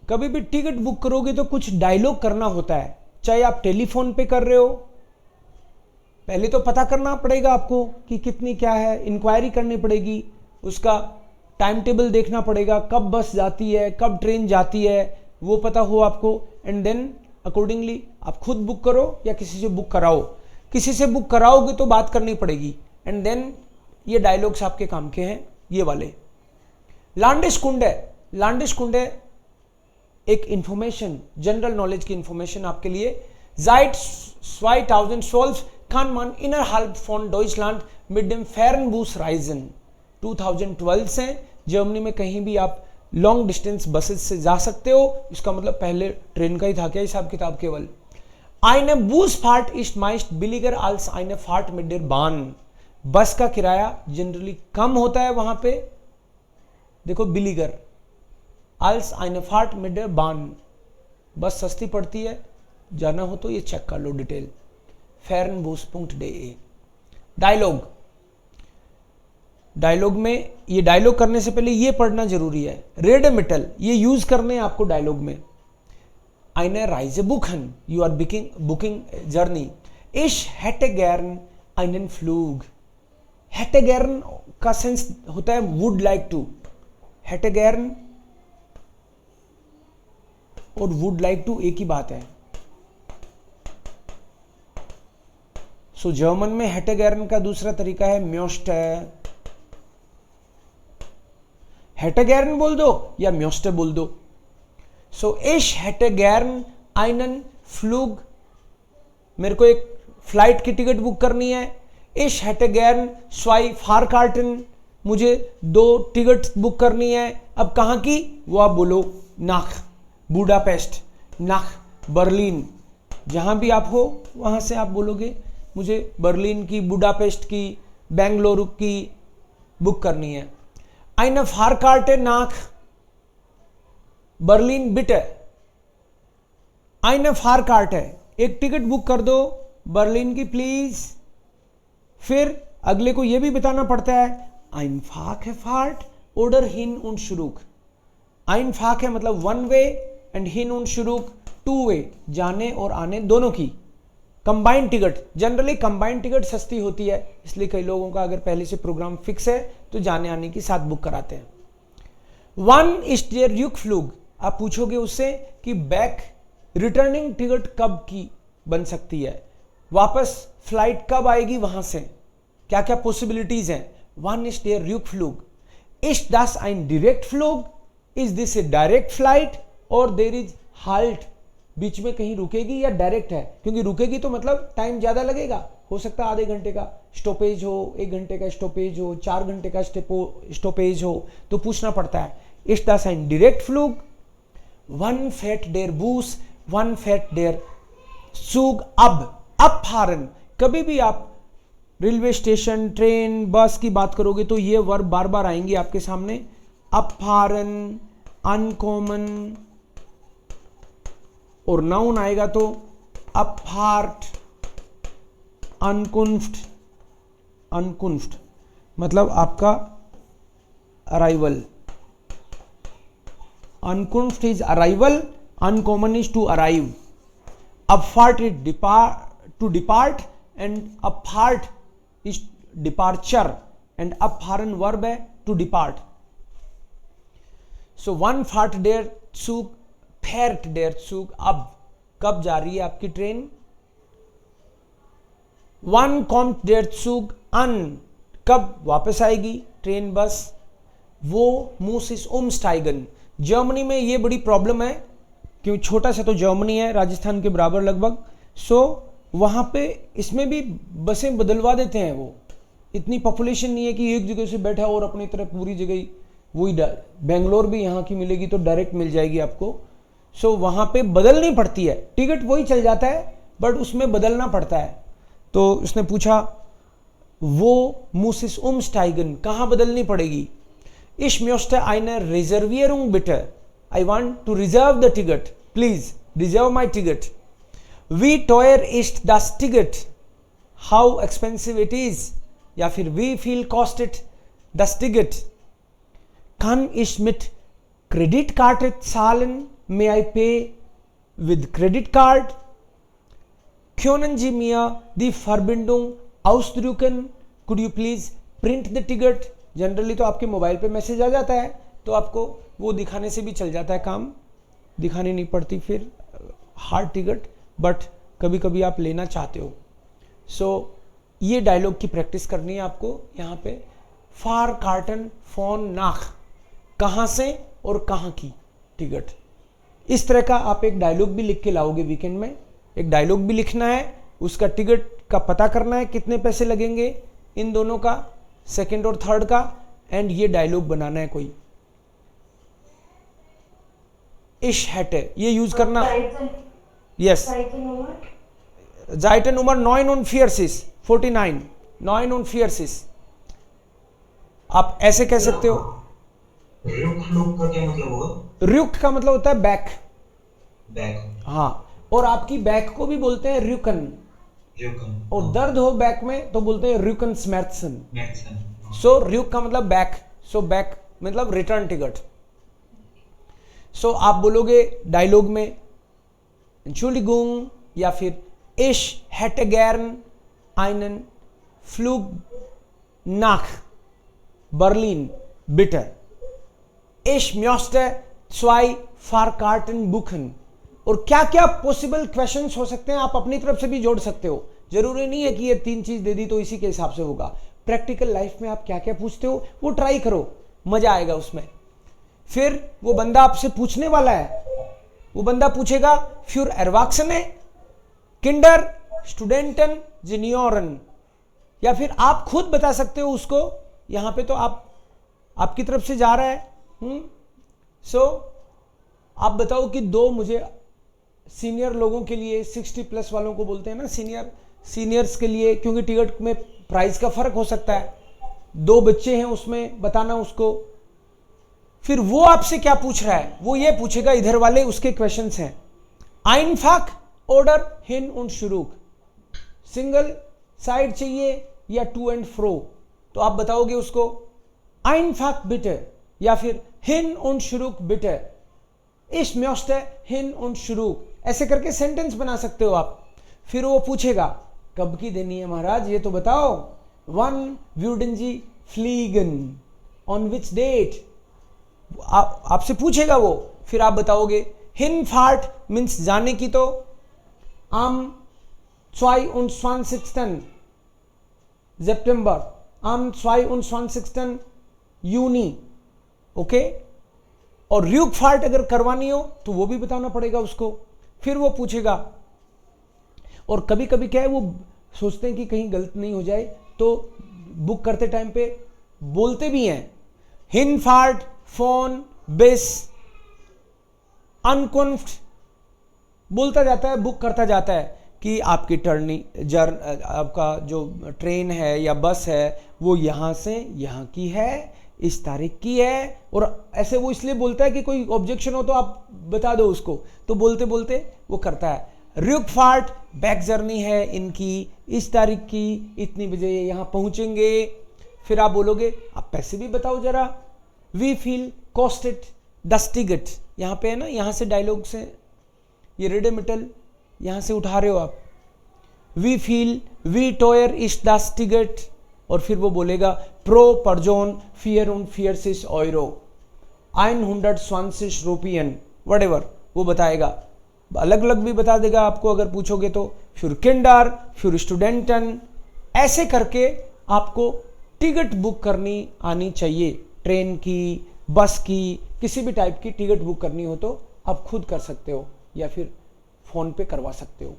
कभी भी ticket book करोगे तो कुछ डायलॉग करना होता है, चाहे आप टेलीफोन पे कर रहे हो, पहले तो पता करना पड़ेगा आपको कि कितनी क्या है, इंक्वायरी करनी पड़ेगी, उसका टाइम टेबल देखना पड़ेगा, कब बस जाती है, कब ट्रेन जाती है, वो पता हो आपको, एंड देन अकॉर्डिंगली आप खुद बुक करो या किसी से बुक कराओ। किसी से बुक कराओगे तो बात करनी पड़ेगी, एंड देन ये डायलॉग्स आपके काम के हैं ये वाले। लांडिश कुंडे एक इंफॉर्मेशन, जनरल नॉलेज की इंफॉर्मेशन आपके लिए। Seit 2012 kann man innerhalb von Deutschland mit dem Fernbus reisen। 2012 से जर्मनी में कहीं भी आप लॉन्ग डिस्टेंस बसेस से जा सकते हो। इसका मतलब पहले ट्रेन का ही था क्या हिसाब किताब केवल। Eine Busfahrt ist meist billiger als eine Fahrt mit der Bahn। बस का किराया जनरली कम होता है वहां पे, देखो बिलीगर, als eine Fahrt mit der Bahn, बस सस्ती पड़ती है, जाना हो तो ये चेक कर लो डिटेल। fernbus.de। डायलॉग में, ये डायलॉग करने से पहले ये पढ़ना जरूरी है, रेडमिटल, ये यूज करने हैं आपको डायलॉग में। Eine Reise buchen, you are booking journey। Ich hätte gern einen Flug। hätte gern का सेंस होता है would like to। hätte gern और would like to एक ही बात है। सो जर्मन में hätte gern का दूसरा तरीका है möchte। hätte gern बोल दो या möchte बोल दो। सो ich hätte gern einen Flug, मेरे को एक फ्लाइट की टिकट बुक करनी है। ich hätte gern zwei Fahrkarten, मुझे 2 टिकट बुक करनी है। अब कहां की, वो आप बोलो nach बुडापेस्ट, nach बर्लिन, जहां भी आप हो वहां से आप बोलोगे मुझे बर्लिन की, बुडापेस्ट की, बेंगलुरु की बुक करनी है। eine Fahrkarte nach बर्लिन बिटे। eine Fahrkarte, एक टिकट बुक कर दो बर्लिन की प्लीज। फिर अगले को यह भी बताना पड़ता है einfache Fahrt oder hin und zurück। einfach है मतलब one way and hin und zurück 2 वे, जाने और आने दोनों की। Combined ticket, generally combined ticket सस्ती होती है, इसलिए कई लोगों का अगर पहले से प्रोग्राम फिक्स है तो जाने आने की साथ बुक कराते हैं। वन ist der Rückflug, आप पूछोगे उससे कि बैक रिटर्निंग टिकट कब की बन सकती है, वापस फ्लाइट कब आएगी वहां से, क्या क्या पॉसिबिलिटीज हैं। One ist der Rückflug। ist das ein Direktflug? is this a direct flight or there is halt, बीच में कहीं रुकेगी या डायरेक्ट है, क्योंकि रुकेगी तो मतलब टाइम ज्यादा लगेगा, हो सकता है आधे घंटे का स्टॉपेज हो, 1 घंटे का स्टॉपेज हो, 4 घंटे का स्टॉपेज हो, तो पूछना पड़ता है। ist das ein Direktflug? wann fährt der Bus, wann fährt der Zug ab? abfahren, कभी भी आप रेलवे स्टेशन, ट्रेन, बस की बात करोगे तो ये वर्ब बार बार आएंगे आपके सामने। abfahren, ankommen, और नाउन आएगा तो Abfahrt, Ankunft मतलब आपका arrival. Ankunft is arrival, Ankommen is to arrive। Abfahrt is to depart and Abfahrt is departure and abfahren verb है to depart। So one fährt der Zug, fährt der Zug अब, कब जा रही है आपकी train. Wann kommt der Zug an, कब वापस आएगी ट्रेन बस। वो muss ist umsteigen, जर्मनी में ये बड़ी प्रॉब्लम है क्योंकि छोटा सा तो जर्मनी है, राजस्थान के बराबर लगभग। सो वहां पे इसमें भी बसें बदलवा देते हैं, वो इतनी पॉपुलेशन नहीं है कि एक जगह से बैठा और अपनी तरह पूरी जगह वही। बेंगलोर भी यहाँ की मिलेगी तो डायरेक्ट मिल जाएगी आपको। सो वहां पे बदलनी पड़ती है, टिकट वही चल जाता है बट उसमें बदलना पड़ता है। तो उसने पूछा वो muss umsteigen, कहां बदलनी पड़ेगी। Ich möchte eine Reservierung bitte, I want to reserve the ticket, please reserve my ticket। Wie teuer ist das Ticket, how expensive it is, या फिर wie viel kostet das Ticket। Kann ich mit Kreditkarte zahlen, May I pay with credit card? Können Sie mir die Verbindung ausdrucken? Could you please print the ticket? Generally तो आपके mobile पे message आ जाता है, तो आपको वो दिखाने से भी चल जाता है काम, दिखानी नहीं पड़ती फिर हार्ड टिकट, बट कभी कभी आप लेना चाहते हो। सो ये डायलॉग की प्रैक्टिस करनी है आपको यहाँ पे। फार कार्टन फोन नाख, कहाँ से और कहाँ की टिकट। इस तरह का आप एक डायलॉग भी लिख के लाओगे वीकेंड में। एक डायलॉग भी लिखना है, उसका टिकट का पता करना है कितने पैसे लगेंगे इन दोनों का, सेकंड और थर्ड का, एंड ये डायलॉग बनाना है कोई। इश हैटे ये यूज करना। Yes, Seite Nummer 49 49 49। आप ऐसे कह सकते हो। रुक का क्या मतलब होगा? रुक का मतलब होता है बैक। बैक, हाँ, और आपकी बैक को भी बोलते हैं रुकन, और दर्द हो बैक में तो बोलते हैं रुकन स्मैर्थसन। सो रुक का मतलब बैक, सो बैक मतलब रिटर्न टिकट। सो आप बोलोगे डायलॉग में Entschuldigung या फिर Ich hätte gern einen Flug nach Berlin, bitte. Ich möchte 2 Fahrkarten buchen। और क्या क्या पॉसिबल क्वेश्चंस हो सकते हैं आप अपनी तरफ से भी जोड़ सकते हो। जरूरी नहीं है कि ये 3 चीज दे दी तो इसी के हिसाब से होगा। प्रैक्टिकल लाइफ में आप क्या क्या पूछते हो वो ट्राई करो, मजा आएगा उसमें। फिर वो बंदा आपसे पूछने वाला है, वो बंदा पूछेगा für Erwachsene, Kinder, Studenten, Junioren, या फिर आप खुद बता सकते हो उसको। यहां पे तो आपकी तरफ से जा रहा है। सो आप बताओ कि 2 मुझे सीनियर लोगों के लिए, 60 प्लस वालों को बोलते हैं ना सीनियर्स के लिए, क्योंकि टिकट में प्राइस का फर्क हो सकता है। 2 बच्चे हैं उसमें, बताना उसको। फिर वो आपसे क्या पूछ रहा है, वो ये पूछेगा, इधर वाले उसके क्वेश्चंस हैं। Einfach oder hin und zurück, single side चाहिए या टू एंड फ्रो, तो आप बताओगे उसको Einfach bitte या फिर hin und zurück bitte, Ich möchte hin und zurück, ऐसे करके सेंटेंस बना सकते हो आप। फिर वो पूछेगा कब की देनी है महाराज ये तो बताओ। Wann würden Sie fliegen, on which date, आपसे पूछेगा वो। फिर आप बताओगे Hinfahrt मीन्स जाने की, तो am 22. September, am 22. Juni, okay. और Rückfahrt अगर करवानी हो तो वो भी बताना पड़ेगा उसको। फिर वो पूछेगा, और कभी कभी क्या है वो सोचते हैं कि कहीं गलत नहीं हो जाए, तो बुक करते टाइम पे बोलते भी हैं Hinfahrt von bis Ankunft, बोलता जाता है, बुक करता जाता है कि आपकी आपका जो ट्रेन है या बस है वो यहाँ से यहाँ की है, इस तारीख की है। और ऐसे वो इसलिए बोलता है कि कोई ऑब्जेक्शन हो तो आप बता दो उसको, तो बोलते बोलते वो करता है। Rückfahrt बैक जर्नी है इनकी, इस तारीख की, इतनी बजे यहाँ पहुँचेंगे। फिर आप बोलोगे आप पैसे भी बताओ जरा। Wie viel kostet das Ticket, यहाँ पे है ना, यहाँ से डायलॉग से ये रेडिमेटल यहाँ से उठा रहे हो आप। wie teuer ist das Ticket, और फिर वो बोलेगा pro person 44 Euro, 120 Rupien, whatever वो बताएगा। अलग अलग भी बता देगा आपको अगर पूछोगे तो। फिर Kinder, फिर Studenten, ऐसे करके आपको टिकट बुक करनी आनी चाहिए। ट्रेन की, बस की, किसी भी टाइप की टिकट बुक करनी हो तो आप खुद कर सकते हो या फिर फोन पे करवा सकते हो।